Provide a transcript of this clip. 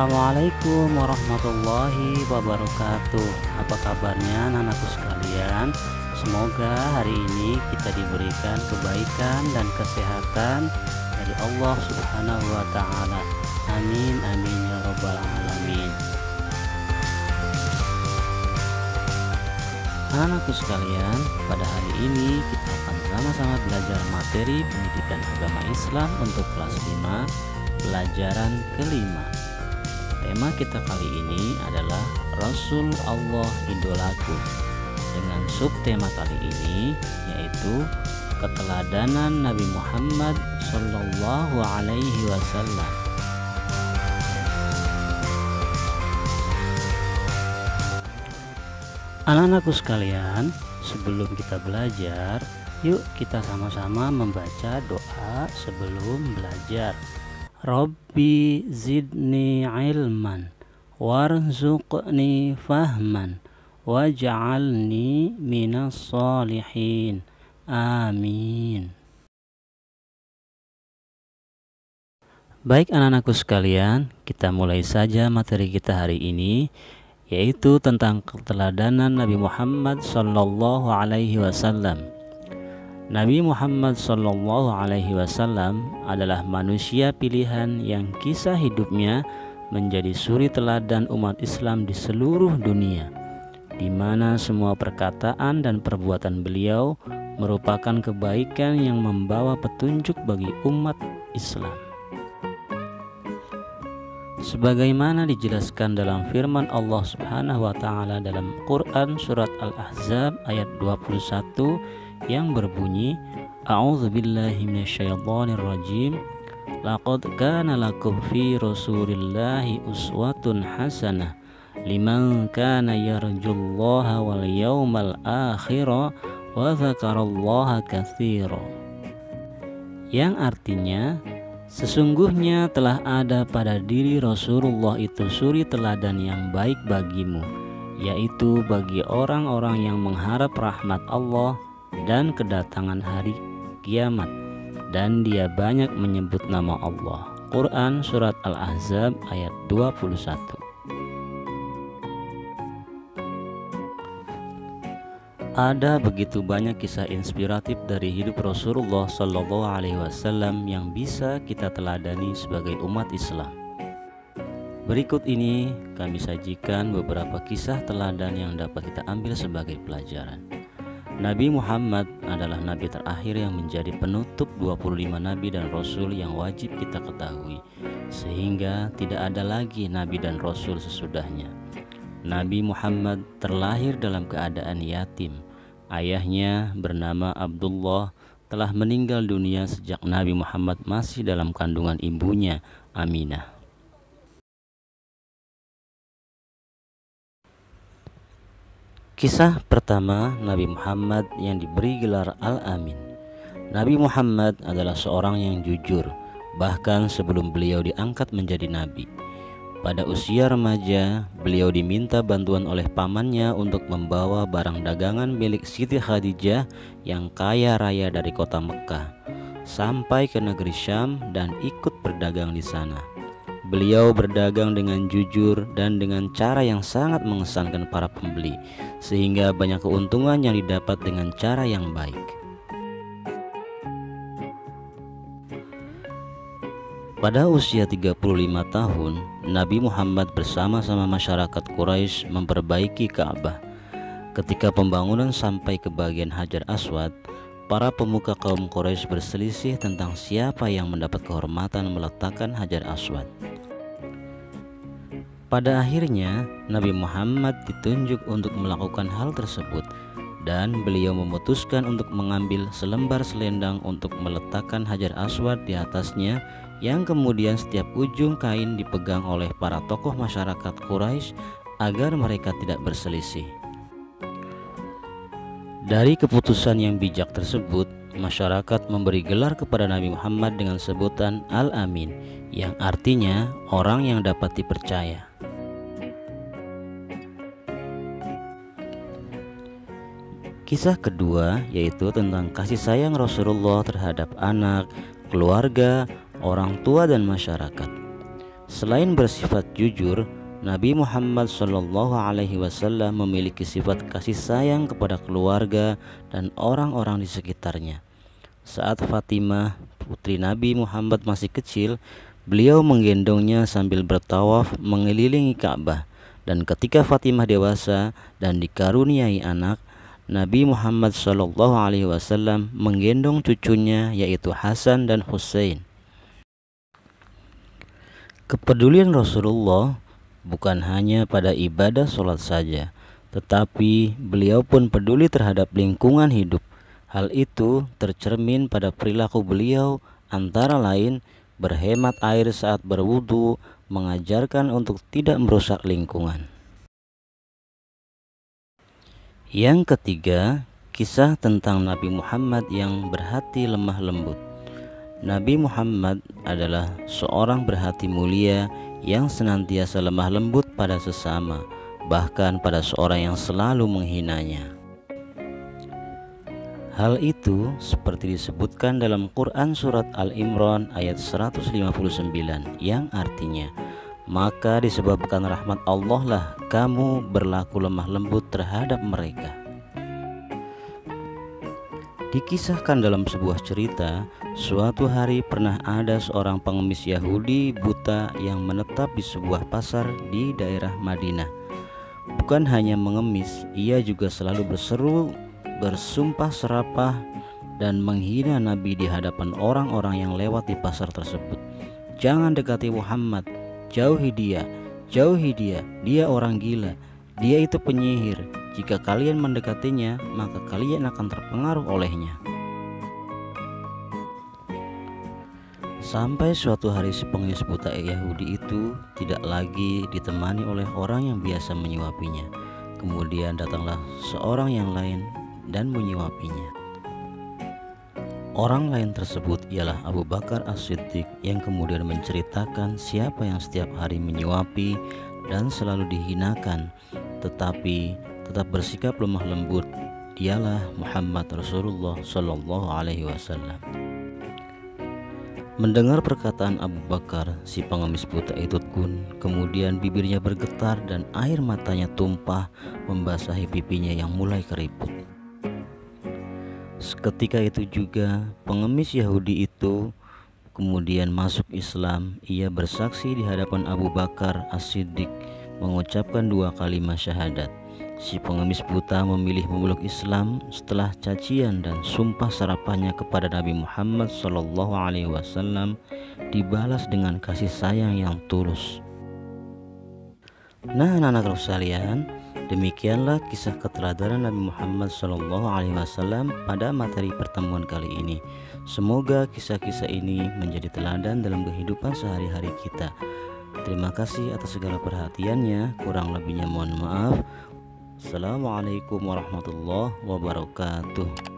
Assalamualaikum warahmatullahi wabarakatuh. Apa kabarnya anak-anakku sekalian? Semoga hari ini kita diberikan kebaikan dan kesehatan dari Allah Subhanahu wa Ta'ala. Amin amin ya rabbal alamin. Anak-anakku sekalian, pada hari ini kita akan sama-sama belajar materi pendidikan agama Islam untuk kelas 5, pelajaran kelima. Tema kita kali ini adalah Rasul Allah idolaku, dengan subtema kali ini yaitu keteladanan Nabi Muhammad Sallallahu Alaihi Wasallam. Anak-anakku sekalian, sebelum kita belajar, yuk kita sama-sama membaca doa sebelum belajar. Rabbi zidni ilman warzuqni fahman waj'alni minas solihin. Amin. Baik anak-anakku sekalian, kita mulai saja materi kita hari ini, yaitu tentang keteladanan Nabi Muhammad Sallallahu Alaihi Wasallam. Nabi Muhammad Sallallahu Alaihi Wasallam adalah manusia pilihan yang kisah hidupnya menjadi suri teladan umat Islam di seluruh dunia, di mana semua perkataan dan perbuatan beliau merupakan kebaikan yang membawa petunjuk bagi umat Islam. Sebagaimana dijelaskan dalam firman Allah Subhanahu wa Ta'ala dalam Quran surat Al-Ahzab ayat 21 yang berbunyi, A'udzubillahi minasyaitonir rajim, laqad kana lakum fi rasulillahi uswatun hasanah liman kana yarjullaha wal yawmal akhira wa dzakarallaha katsira. Yang artinya, sesungguhnya telah ada pada diri Rasulullah itu suri teladan yang baik bagimu, yaitu bagi orang-orang yang mengharap rahmat Allah dan kedatangan hari kiamat, dan dia banyak menyebut nama Allah. Quran surat Al-Ahzab ayat 21. Ada begitu banyak kisah inspiratif dari hidup Rasulullah Sallallahu Alaihi Wasallam yang bisa kita teladani sebagai umat Islam. Berikut ini kami sajikan beberapa kisah teladan yang dapat kita ambil sebagai pelajaran. Nabi Muhammad adalah nabi terakhir yang menjadi penutup 25 nabi dan rasul yang wajib kita ketahui, sehingga tidak ada lagi nabi dan rasul sesudahnya. Nabi Muhammad terlahir dalam keadaan yatim. Ayahnya bernama Abdullah telah meninggal dunia sejak Nabi Muhammad masih dalam kandungan ibunya Aminah. Kisah pertama, Nabi Muhammad yang diberi gelar Al-Amin. Nabi Muhammad adalah seorang yang jujur, bahkan sebelum beliau diangkat menjadi nabi. Pada usia remaja, beliau diminta bantuan oleh pamannya untuk membawa barang dagangan milik Siti Khadijah yang kaya raya dari kota Mekkah sampai ke negeri Syam dan ikut berdagang di sana. Beliau berdagang dengan jujur dan dengan cara yang sangat mengesankan para pembeli, sehingga banyak keuntungan yang didapat dengan cara yang baik. Pada usia 35 tahun, Nabi Muhammad bersama-sama masyarakat Quraisy memperbaiki Ka'bah. Ketika pembangunan sampai ke bagian Hajar Aswad, para pemuka kaum Quraisy berselisih tentang siapa yang mendapat kehormatan meletakkan Hajar Aswad. Pada akhirnya, Nabi Muhammad ditunjuk untuk melakukan hal tersebut, dan beliau memutuskan untuk mengambil selembar selendang untuk meletakkan Hajar Aswad di atasnya, yang kemudian setiap ujung kain dipegang oleh para tokoh masyarakat Quraisy agar mereka tidak berselisih. Dari keputusan yang bijak tersebut, masyarakat memberi gelar kepada Nabi Muhammad dengan sebutan Al-Amin, yang artinya orang yang dapat dipercaya. Kisah kedua yaitu tentang kasih sayang Rasulullah terhadap anak, keluarga, orang tua dan masyarakat. Selain bersifat jujur, Nabi Muhammad SAW memiliki sifat kasih sayang kepada keluarga dan orang-orang di sekitarnya. Saat Fatimah, putri Nabi Muhammad masih kecil, beliau menggendongnya sambil bertawaf mengelilingi Ka'bah. Dan ketika Fatimah dewasa dan dikaruniai anak, Nabi Muhammad SAW menggendong cucunya yaitu Hasan dan Hussein. Kepedulian Rasulullah bukan hanya pada ibadah sholat saja, tetapi beliau pun peduli terhadap lingkungan hidup. Hal itu tercermin pada perilaku beliau, antara lain berhemat air saat berwudu, mengajarkan untuk tidak merusak lingkungan. Yang ketiga, kisah tentang Nabi Muhammad yang berhati lemah lembut. Nabi Muhammad adalah seorang berhati mulia yang senantiasa lemah lembut pada sesama, bahkan pada seorang yang selalu menghinanya. Hal itu seperti disebutkan dalam Quran surat Al-Imran ayat 159 yang artinya, maka disebabkan rahmat Allah lah kamu berlaku lemah lembut terhadap mereka. Dikisahkan dalam sebuah cerita, suatu hari pernah ada seorang pengemis Yahudi buta yang menetap di sebuah pasar di daerah Madinah. Bukan hanya mengemis, ia juga selalu berseru, bersumpah serapah, dan menghina Nabi di hadapan orang-orang yang lewat di pasar tersebut. Jangan dekati Muhammad, jauhi dia, dia orang gila, dia itu penyihir. Jika kalian mendekatinya, maka kalian akan terpengaruh olehnya. Sampai suatu hari si pengemis buta Yahudi itu tidak lagi ditemani oleh orang yang biasa menyuapinya. Kemudian datanglah seorang yang lain dan menyuapinya. Orang lain tersebut ialah Abu Bakar As-Siddiq yang kemudian menceritakan siapa yang setiap hari menyuapi dan selalu dihinakan, tetapi tetap bersikap lemah lembut. Dialah Muhammad Rasulullah Sallallahu Alaihi Wasallam. Mendengar perkataan Abu Bakar, si pengemis buta itu pun kemudian bibirnya bergetar dan air matanya tumpah membasahi pipinya yang mulai keriput. Seketika itu juga pengemis Yahudi itu kemudian masuk Islam. Ia bersaksi di hadapan Abu Bakar As-Siddiq mengucapkan 2 kalimat syahadat. Si pengemis buta memilih memeluk Islam setelah cacian dan sumpah serapahnya kepada Nabi Muhammad SAW dibalas dengan kasih sayang yang tulus. Nah, anak-anak sekalian, demikianlah kisah keteladanan Nabi Muhammad SAW pada materi pertemuan kali ini. Semoga kisah-kisah ini menjadi teladan dalam kehidupan sehari-hari kita. Terima kasih atas segala perhatiannya. Kurang lebihnya mohon maaf. Assalamualaikum warahmatullahi wabarakatuh.